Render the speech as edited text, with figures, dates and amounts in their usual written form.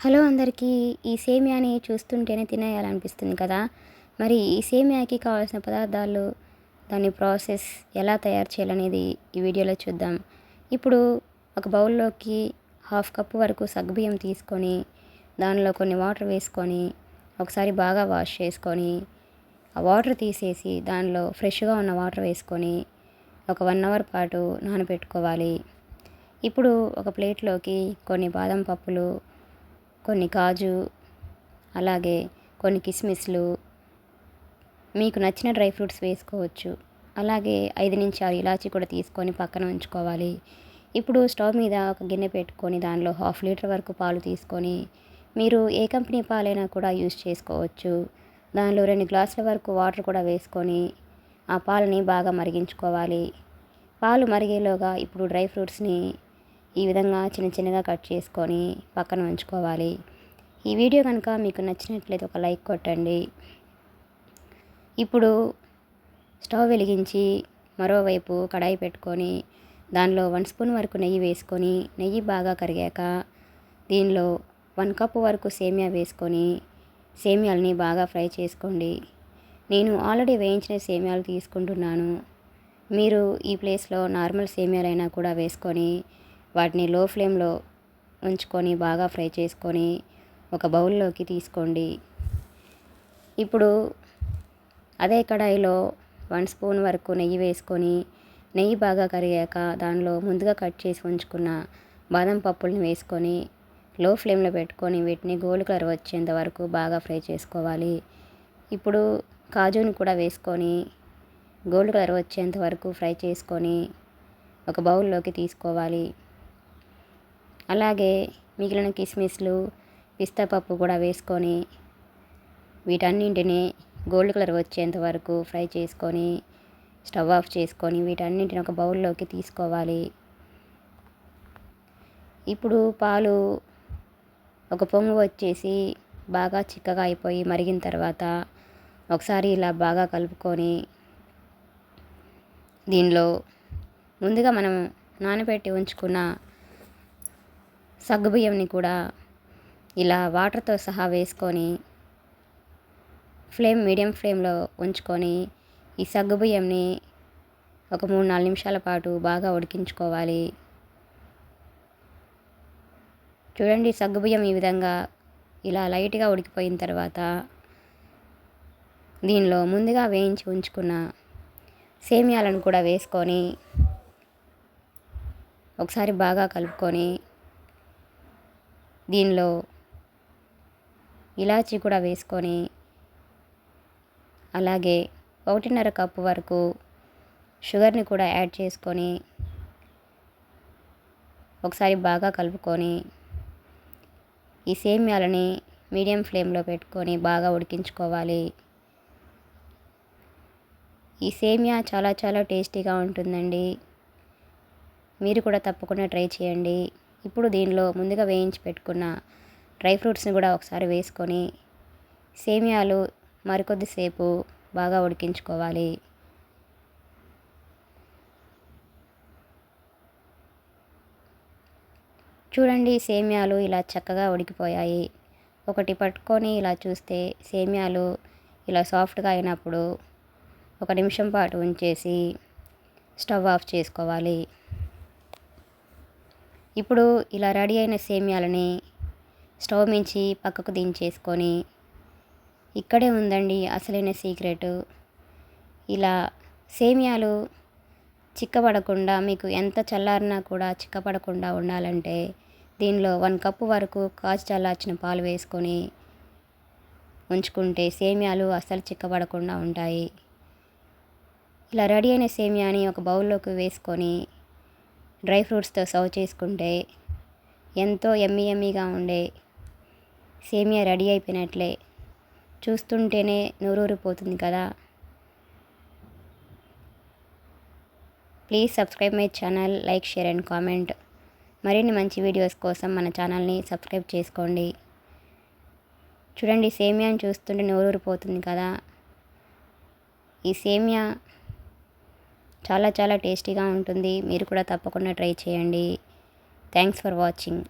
Hello అందరికీ. ఈ సేమియాని చూస్తుంటేనే తినేయాలనిపిస్తుంది కదా! మరి ఈ సేమియాకి కావాల్సిన పదార్థాలు, దాని ప్రాసెస్ ఎలా తయారు చేయాలనేది ఈ వీడియోలో చూద్దాం. ఇప్పుడు ఒక బౌల్లోకి హాఫ్ కప్పు వరకు సగ్గుబియ్యం తీసుకొని, దానిలో కొన్ని వాటర్ వేసుకొని, ఒకసారి బాగా వాష్ చేసుకొని, ఆ వాటర్ తీసేసి దానిలో ఫ్రెష్‌గా ఉన్న వాటర్ వేసుకొని, ఒక 1 అవర్ పాటు నానబెట్టుకోవాలి. ఇప్పుడు ఒక ప్లేట్‌లోకి కొన్ని బాదం పప్పులు, కొన్ని కాజు, అలాగే కొన్ని కిస్మిస్లు, మీకు నచ్చిన డ్రై ఫ్రూట్స్ వేసుకోవచ్చు. అలాగే 5-6 ఇలాచీ కూడా తీసుకొని పక్కన ఉంచుకోవాలి. ఇప్పుడు స్టవ్ మీద ఒక గిన్నె పెట్టుకొని దానిలో హాఫ్ లీటర్ వరకు పాలు తీసుకొని, మీరు ఏ కంపెనీ పాలైనా కూడా యూజ్ చేసుకోవచ్చు. దానిలో 2 గ్లాసుల వరకు వాటర్ కూడా వేసుకొని ఆ పాలని బాగా మరిగించుకోవాలి. పాలు మరిగేలోగా ఇప్పుడు డ్రై ఫ్రూట్స్ని ఈ విధంగా చిన్న చిన్నగా కట్ చేసుకొని పక్కన ఉంచుకోవాలి. ఈ వీడియో కనుక మీకు నచ్చినట్లయితే ఒక లైక్ కొట్టండి. ఇప్పుడు స్టవ్ వెలిగించి మరోవైపు కడాయి పెట్టుకొని దానిలో 1 స్పూన్ వరకు నెయ్యి వేసుకొని, నెయ్యి బాగా కరిగాక దీనిలో 1 కప్పు వరకు సేమియా వేసుకొని సేమియాలని బాగా ఫ్రై చేసుకోండి. నేను ఆల్రెడీ వేయించిన సేమియాలు తీసుకుంటున్నాను. మీరు ఈ ప్లేస్లో నార్మల్ సేమియాలైనా కూడా వేసుకొని వాటిని లో ఫ్లేమ్లో ఉంచుకొని బాగా ఫ్రై చేసుకొని ఒక బౌల్లోకి తీసుకోండి. ఇప్పుడు అదే కడాయిలో 1 స్పూన్ వరకు నెయ్యి వేసుకొని, నెయ్యి బాగా కరిగాక దానిలో ముందుగా కట్ చేసి ఉంచుకున్న బాదం పప్పుల్ని వేసుకొని లో ఫ్లేమ్లో పెట్టుకొని వీటిని గోల్డ్ కలర్ వచ్చేంత వరకు బాగా ఫ్రై చేసుకోవాలి. ఇప్పుడు కాజుని కూడా వేసుకొని గోల్డ్ కలర్ వచ్చేంత వరకు ఫ్రై చేసుకొని ఒక బౌల్లోకి తీసుకోవాలి. అలాగే మిగిలిన కిస్మిస్లు, పిస్తా పప్పు కూడా వేసుకొని వీటన్నింటిని గోల్డ్ కలర్ వచ్చేంత వరకు ఫ్రై చేసుకొని స్టవ్ ఆఫ్ చేసుకొని వీటన్నింటిని ఒక బౌల్లోకి తీసుకోవాలి. ఇప్పుడు పాలు ఒక పొంగు వచ్చేసి బాగా చిక్కగా అయిపోయి మరిగిన తర్వాత ఒకసారి ఇలా బాగా కలుపుకొని దీనిలో ముందుగా మనం నానబెట్టి ఉంచుకున్న సగ్గుబియ్యంని కూడా ఇలా వాటర్తో సహా వేసుకొని మీడియం ఫ్లేమ్లో ఉంచుకొని ఈ సగ్గుబియ్యంని ఒక 3-4 నిమిషాల పాటు బాగా ఉడికించుకోవాలి. చూడండి, సగ్గుబియ్యం ఈ విధంగా ఇలా లైట్గా ఉడికిపోయిన తర్వాత దీనిలో ముందుగా వేయించి ఉంచుకున్న సేమియాలను కూడా వేసుకొని ఒకసారి బాగా కలుపుకొని దీనిలో ఇలాచీ కూడా వేసుకొని అలాగే 1.5 కప్పు వరకు షుగర్ని కూడా యాడ్ చేసుకొని ఒకసారి బాగా కలుపుకొని ఈ సేమియాలని మీడియం ఫ్లేమ్లో పెట్టుకొని బాగా ఉడికించుకోవాలి. ఈ సేమియా చాలా చాలా టేస్టీగా ఉంటుందండి. మీరు కూడా తప్పకుండా ట్రై చేయండి. ఇప్పుడు దీనిలో ముందుగా వేయించి పెట్టుకున్న డ్రై ఫ్రూట్స్ని కూడా ఒకసారి వేసుకొని సేమియాలు మరికొద్దిసేపు బాగా ఉడికించుకోవాలి. చూడండి, సేమియాలు ఇలా చక్కగా ఉడికిపోయాయి. ఒకటి పట్టుకొని ఇలా చూస్తే సేమియాలు ఇలా సాఫ్ట్గా అయినప్పుడు 1 నిమిషం పాటు ఉంచేసి స్టవ్ ఆఫ్ చేసుకోవాలి. ఇప్పుడు ఇలా రెడీ అయిన సేమియాలని స్టవ్ మించి పక్కకు దించేసుకొని, ఇక్కడే ఉందండి అసలైన సీక్రెట్. ఇలా సేమియాలు చిక్కబడకుండా, మీకు ఎంత చల్లారినా కూడా చిక్కపడకుండా ఉండాలంటే దీనిలో 1 కప్పు వరకు కాచి చల్లార్చిన పాలు వేసుకొని ఉంచుకుంటే సేమియాలు అస్సలు చిక్కబడకుండా ఉంటాయి. ఇలా రెడీ అయిన సేమియాని ఒక బౌల్లోకి వేసుకొని డ్రై ఫ్రూట్స్తో సర్వ్ చేసుకుంటే ఎంతో యమ్మీగా ఉండే సేమియా రెడీ అయిపోయినట్లే. చూస్తుంటేనే నోరూరిపోతుంది కదా. Please subscribe my channel, like, share and comment. మరిన్ని మంచి వీడియోస్ కోసం మన ఛానల్ని సబ్స్క్రైబ్ చేసుకోండి. చూడండి, సేమియాని చూస్తుంటే నోరూరిపోతుంది కదా. ఈ సేమియా చాలా చాలా టేస్టీగా ఉంటుంది. మీరు కూడా తప్పకుండా ట్రై చేయండి. Thanks for watching.